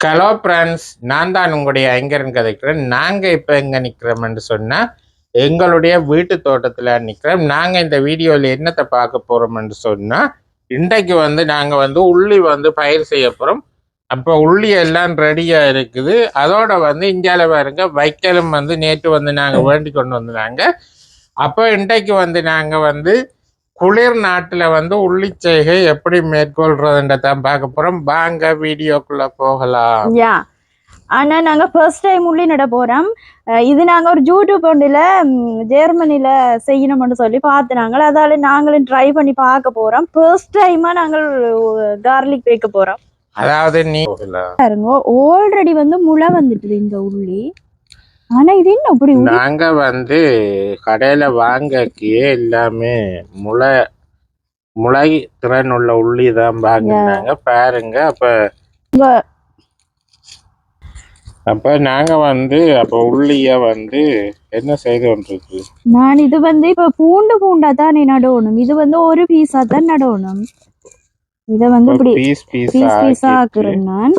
Hello friends, நான் தான் உங்களுடைய ஐங்கரன் கதைக்கிறேன். நாங்கள் இப்போ எங்கே நிற்கிறோம்னு சொன்னால் எங்களுடைய வீட்டு தோட்டத்தில் நிற்கிறோம். நாங்கள் இந்த வீடியோவில் என்னத்தை பார்க்க போகிறோம்னு சொன்னால் இன்றைக்கு நாங்கள் உள்ளி பயிர் செய்ய போகிறோம். அப்போ உள்ளி எல்லாம் ரெடியாக இருக்குது. அதோட இந்தியாவில் பாருங்க வைக்கலும் நேற்று நாங்கள் வேண்டி கொண்டு வந்தாங்க. அப்போ இன்றைக்கு நாங்கள் குளிர் நாட்டில் உள்ளிச்செய்கை எப்படி மேற்கொள்றதுன்றதான் பார்க்க போறோம். வாங்க வீடியோக்குள்ள போகலாம். ஆனா நாங்க ஃபர்ஸ்ட் டைம் உள்ளி நட போறோம். இது நாங்க ஒரு யூடியூப் ஒன்றில் ஜெர்மனில செய்யணும்னு சொல்லி பார்த்துனாங்க. அதால நாங்களும் ட்ரை பண்ணி பார்க்க போறோம். ஃபர்ஸ்ட் டைமா நாங்கள் கார்லிக் வைக்க போறோம். அதாவது நீ பாருங்க ஆல்ரெடி முளை வந்துட்டு இந்த உள்ளி. ஆனா இது என்ன அப்படி நாங்க கடையில வாங்கக்கியே எல்லாமே முளை திறன் உள்ள உள்ளி தான் வாங்கினாங்க பாருங்க. அப்ப நாங்க அப்ப உள்ளிய என்ன செய்து கொண்டிருக்கு. நான் இது இப்ப பூண்டா தான் நடணும். இது ஒரு பீஸா தான் நடணும். இத இப்படி பீஸா ஆக்குறேன் நான்.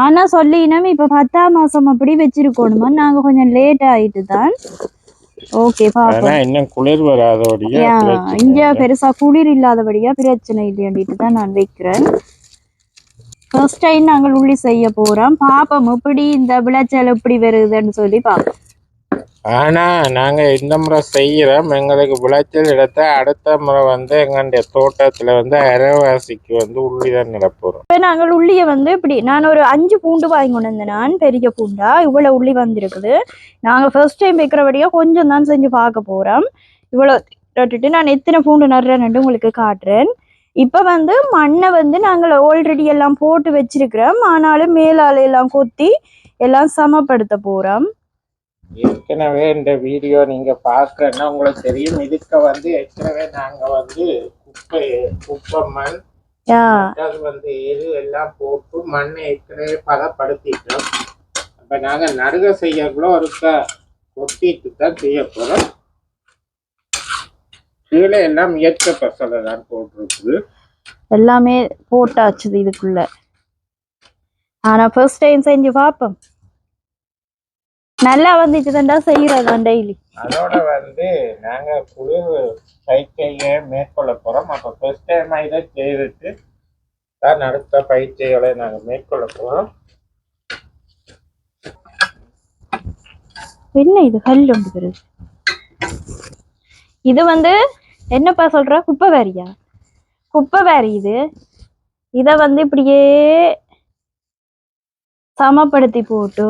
ஆனா சொல்லினோம் இப்ப 10ஆம் மாசம் அப்படி வச்சிருக்கணுமா. நாங்க கொஞ்சம் லேட் ஆயிட்டு தான். ஓகே பாப்போம். இன்னும் குளிர் வராதபடியா இங்க பெருசா குளிர் இல்லாதபடியா பிரச்சனை இல்லையாண்டிட்டு தான் நான் வைக்கிறேன். ஃபர்ஸ்ட் டைம் நாங்கள் உள்ளி செய்ய போறோம். பாப்போம் எப்படி இந்த விளைச்சல் எப்படி வருதுன்னு சொல்லி பாப்போம். ஆனா நாங்க இந்த முறை செய்யறோம். எங்களுக்கு விளைச்சல் இடத்த அடுத்த முறை எங்களுடைய தோட்டத்துல அரைவாசிக்கு உள்ளிதான் நடப்போறோம். இப்ப நாங்கள் உள்ளிய இப்படி நான் ஒரு 5 பூண்டு வாங்கி கொண்டு வந்தேன். நான் பெரிய பூண்டா இவ்வளவு உள்ளி வந்திருக்குது. நாங்க ஃபர்ஸ்ட் டைம் வைக்கிறபடியா கொஞ்சம் தான் செஞ்சு பார்க்க போறோம். இவ்வளவு நான் எத்தனை பூண்டு நடுறேன்னு உங்களுக்கு காட்டுறேன். இப்ப மண்ணை நாங்கள் ஆல்ரெடி எல்லாம் போட்டு வச்சிருக்கிறோம். ஆனாலும் மேலால எல்லாம் கொத்தி எல்லாம் சமப்படுத்த போறோம். ஏற்கனவே இந்த வீடியோ நீங்க பாக்குறேன்னா உங்களுக்கு தெரியும். இதுக்கு ஏற்கனவே நாங்க குப்பை மண் அது எது எல்லாம் போட்டு மண்ணை ஏற்கனவே பதப்படுத்திட்டோம். அப்ப நாங்க நடுக செய்யக்குள்ள ஒருக்க கொத்திட்டு தான் செய்ய போறோம். கீழே எல்லாம் இயற்கை பசலை தான் போட்டிருக்கு. எல்லாமே போட்டாச்சு இதுக்குள்ள. ஆனா ஃபர்ஸ்ட் டைம் செஞ்சு பார்ப்போம். நல்லா வந்துச்சுதான் செய்யறதான் டெய்லி. அதோட நாங்க குளிர் பயிற்சியை மேற்கொள்ள போறோம். அப்ப ஃபர்ஸ்ட் டைம் இதை செய்துட்டு தான் அடுத்த பயிற்சிகளை நாங்க மேற்கொள்ள போறோம். என்ன இது கல் ஒன்று. இது என்னப்பா சொல்ற? குப்பைவேரியா? குப்பைவேரி இது. இத இப்படியே சமப்படுத்தி போட்டு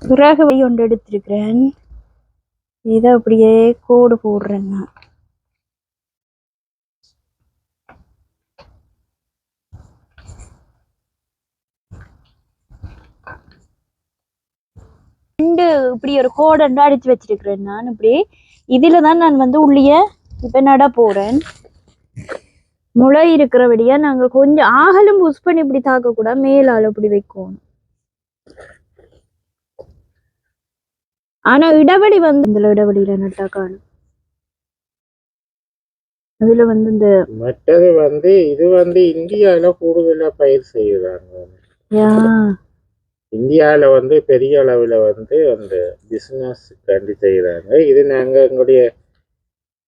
பிறகு ஒன்று எடுத்திருக்கிறேன். இதை அப்படியே கோடு போடுறேன் நான். இப்படி ஒரு கோடு அடிச்சு வச்சிருக்கிறேன் நான். இப்படி இதுலதான் நான் உள்ளிய இப்ப நட போறேன். முளை இருக்கிறபடியா நாங்க கொஞ்சம் ஆகலும் புஷ் பண்ணி இப்படி தாக்க கூட மேலால இப்படி வைக்கணும். ஆனா இடவெளி இந்த இடவெளியில நட்டா காணும். அதுல இந்த மற்றது இது இந்தியாவில கூடுதலா பயிர் செய்யறாங்க. இந்தியாவில பெரிய அளவுல அந்த பிசினஸ் கண்டி செய்யறாங்க. இது நாங்க எங்களுடைய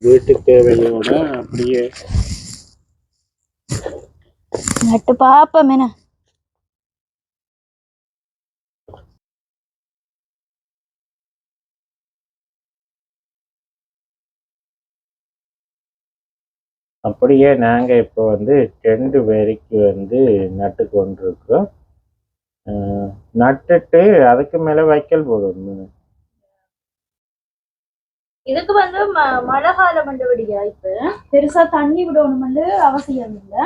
வீட்டு தேவையோட அப்படியே நட்டு பாப்போம். என்ன அப்படியே நாங்க இப்போ 2 பேருக்கு நட்டு கொண்டிருக்கோம். நட்டுட்டு அதுக்கு மேல வைக்கல் போடணும். இதுக்கு மழை காலம் மண்டபடியா இப்ப பெருசா தண்ணி விடணும் அவசியம் இல்லை.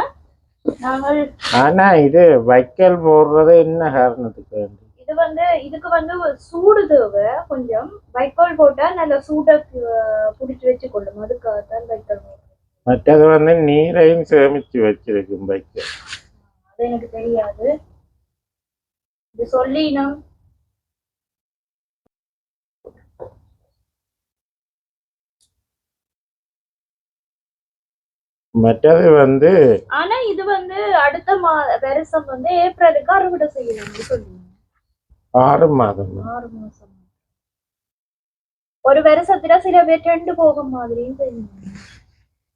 நாங்கள் ஆனா இது வைக்கல் போடுறது என்ன காரணத்துக்கு? இது இதுக்கு சூடு தேவை. கொஞ்சம் வைக்கோல் போட்டா நல்ல சூட புடிச்சு வச்சு கொள்ளும். அதுக்காகத்தான் வைக்கோல். மற்றது நீரையும் சேமிச்சு வச்சிருக்கும் வைக்கல். அது எனக்கு தெரியாது. இது சொல்லினோம். மற்றது வந்து ஆனா இது வந்து அடுத்த வருஷம் வந்து ஏப்ரலுக்கு அறுவடை செய்யணும் சொல்லுங்க. 6 மாதம். 6 மாசம். ஒரு வருஷத்துல சில பேர் 2 போகும் மாதிரியும் செய்யணும்.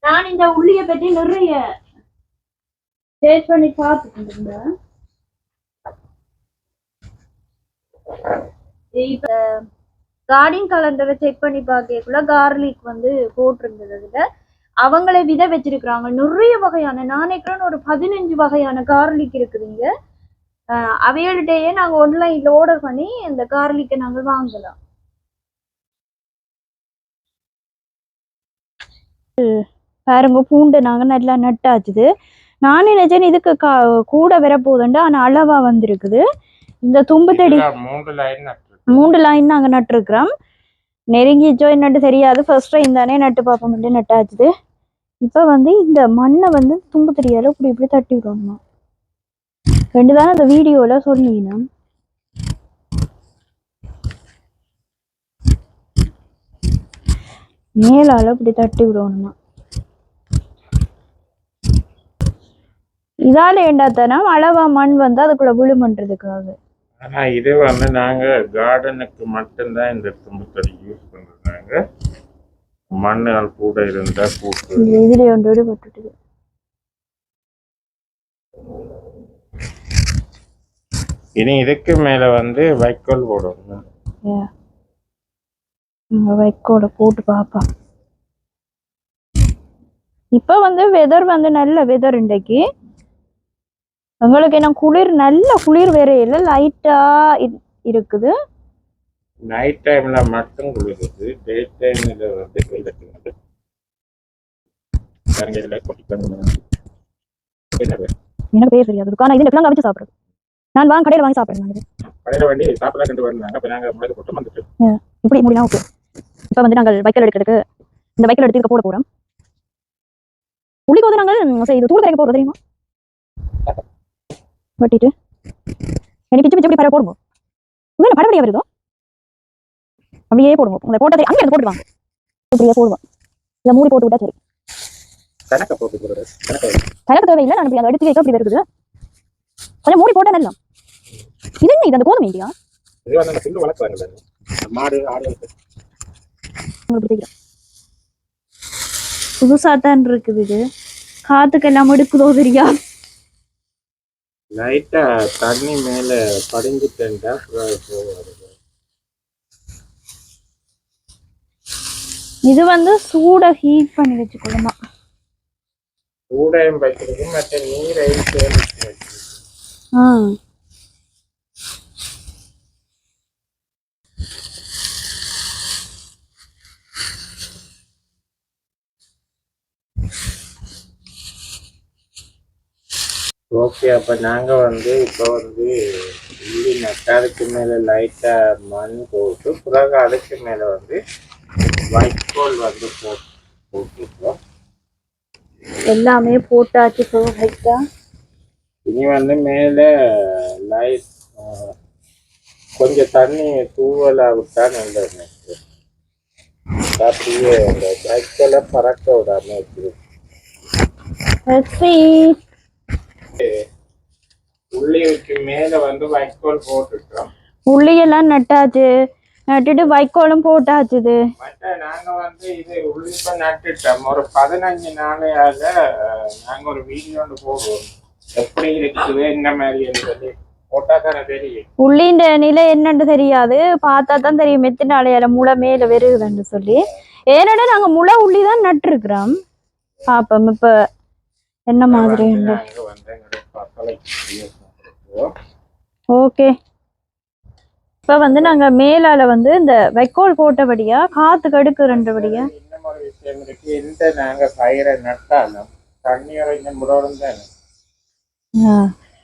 நான் இந்த உள்ளிய பற்றி நிறைய டேஸ்ட் பண்ணி பார்த்துட்டு இருந்தேன். இப்ப கார்டிங் கலண்டரை செக் பண்ணி பார்க்கக்குள்ள கார்லிக் வந்து போட்டிருந்ததுல அவங்களே வித வச்சிருக்கிறாங்க. நிறைய வகையான நானேக்கிறேன்னு ஒரு 15 வகையான கார்லிக் இருக்குதுங்க. அவைகள்கிட்டயே நாங்க ஆன்லைன்ல ஆர்டர் பண்ணி இந்த கார்லிக்கை நாங்கள் வாங்கலாம். பாருங்க பூண்டை நாங்க நல்லா நட்டாச்சுது. நான் நினைச்சேன் இதுக்கு கூட வரப்போகுதுண்டா, ஆனா அளவா வந்திருக்குது. இந்த தும்பு தடி 3 லைன் நாங்க நட்டுருக்கிறோம். நெருங்கிச்சோ என்னட்டு தெரியாது. ஃபர்ஸ்ட் டைம் தானே நட்டு பார்ப்போம் நட்டாச்சுது. இப்ப வந்து இந்த மண்ணை வந்து தும்பு தடியால இப்படி தட்டி விடணும். 2 தானே அந்த வீடியோல சொன்னீங்கன்னா மேலால இப்படி தட்டி விடணுமா. இதால ஏண்டாத்தானா அளவா மண் வந்து அதுக்குள்ள விழுமன்றதுக்காக. ஆனா இது வந்து நாங்க கார்டனுக்கு மட்டும்தான் இந்த தும்புத்தடி யூஸ் பண்றாங்க. மண்ணுகள் கூட இருந்தா கூட்டு இதுல ஒன்றோடு பட்டுட்டு இனி இதுக்கு மேல வந்து வைக்கோல் போடணும். வைக்கோல போட்டு பாப்பா. இப்ப வந்து வெதர் வந்து நல்ல வெதர் இன்றைக்கு. உங்களுக்கு என்ன குளிர், நல்ல குளிர் வேற இல்ல, லைட்டா இருக்குது. நைட் டைம்ல மட்டும் குளிருது, டே டைம்ல வந்து வெயிலுது. எனக்கு பேர் தெரியாது. ஆனா இது எப்பலாம் வச்சு சாப்பிடுறது. நான் வாங்க கடையில வாங்கி சாப்பிடுறேன். கடையில வாங்கி சாப்பிடலாம் கொண்டு வந்தாங்க. அப்ப நாங்க முன்னாடி போட்டு வந்துட்டு இப்படி முடியலாம். ஓகே. இப்ப வந்து நாங்கள் வைக்கல் எடுக்கிறதுக்கு இந்த வைக்கல் எடுத்து போட போறோம். புளிக்கோது நாங்கள் இது தூள் கரைக்க போடுறது தெரியுமா? வெட்டிட்டு இனி பிச்சு பிச்சு பரவ போடுவோம். உங்களை படப்படியா வருதோ அப்படியே போடுவோம். உங்களை போட்டதை அங்கே போட்டுவாங்க. இப்படியே போடுவோம். இதை மூடி போட்டு விட்டா சரி. கணக்க போட்டு போடுறது கணக்கு தேவையில்லை. நான் இப்படி அதை எடுத்து வைக்க அப்படி வருது. கொஞ்சம் மூடி போட்டா நல்லா. இது என்ன இது அந்த கோதுமை இல்லையா? இது வந்து புல்லு வளர்க்குறாங்க. மாடு ஆடு புதுசாத்தான் இருக்குது. இது காத்துக்கு எல்லாம் எடுக்குதோ தெரியா. லைட்டா தண்ணி மேல படிஞ்சுட்டா இது வந்து சூட ஹீட் பண்ணி வச்சுக்கொள்ளுமா. சூடையும் வைக்கிறது மற்ற நீரை சேமிச்சு ஓகே. அப்ப நாங்க வந்து இப்போ வந்து உள்ளி நட்டாருக்கு மேல லைட்டா மண் போட்டு பிறகு அதுக்கு மேல வந்து வைக்கோல் வந்து போட்டுருக்கோம். எல்லாமே போட்டாச்சு. லைட்டா இனி வந்து மேல லைட் கொஞ்சம் தண்ணி தூவலா விட்டா நல்லது. அப்படியே அந்த வைக்கோலை பறக்க விடாம வச்சிருக்கு. உள்ளிக்கு மேல வந்து வைக்கோல் போட்டுட்டோம். உள்ளியெல்லாம் நட்டாச்சு. நட்டுட்டு வைக்கோலும் போட்டாச்சுது. நாங்க வந்து இது உள்ளிப்ப நட்டுட்டோம். ஒரு 15 நாளையால நாங்க ஒரு வீடியோ ஒன்று போடுவோம். எப்படி இருக்குது என்ன மாதிரி என்பது போட்டா தானே தெரியும். உள்ளின்ற நிலை என்னன்னு தெரியாது, பார்த்தா தான் தெரியும். எத்தனை நாளையால முளை மேல வருகுதுன்னு சொல்லி. ஏன்னா நாங்க முளை உள்ளிதான் நட்டுருக்குறோம். பாப்போம் இப்ப என்ன மாதிரி. ஓகே. இப்ப வந்து நாங்க மேலால வந்து இந்த வைக்கோல் போட்டபடியா காத்து கடுக்குறபடியா இன்னும் ஒரு விஷயம் இருக்கு. எந்த நாங்க பயிரை நட்டாலும் தண்ணி கொஞ்சம் விடணும் தானே.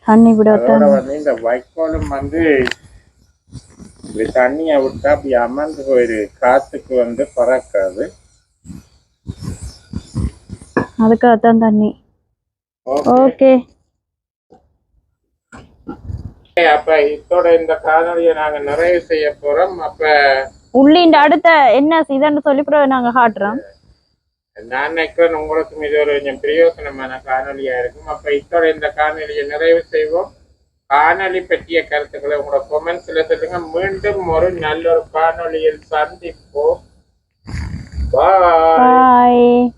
தண்ணி விட வந்து இந்த வைக்கோலும் வந்து தண்ணியை விட்டா அப்படி அமர்ந்து போயிரு, காத்துக்கு வந்து பறக்காது. அதுக்காகத்தான் தண்ணி. ஓகே. அப்ப இதோட இந்த காணொலியை நாங்க நிறைய செய்ய போறோம். அப்ப உள்ளிண்ட அடுத்த என்ன சீசன் சொல்லி நாங்க காட்டுறோம். நான் நினைக்கிறேன் உங்களுக்கும் இது ஒரு கொஞ்சம் பிரயோசனமான காணொலியா இருக்கும். அப்ப இத்தோட இந்த காணொலியை நிறைவு செய்வோம். காணொலி பற்றிய கருத்துக்களை உங்களோட கொமெண்ட்ஸ்ல சொல்லுங்க. மீண்டும் ஒரு நல்ல ஒரு காணொலியில் சந்திப்போம். பாய். பாய்.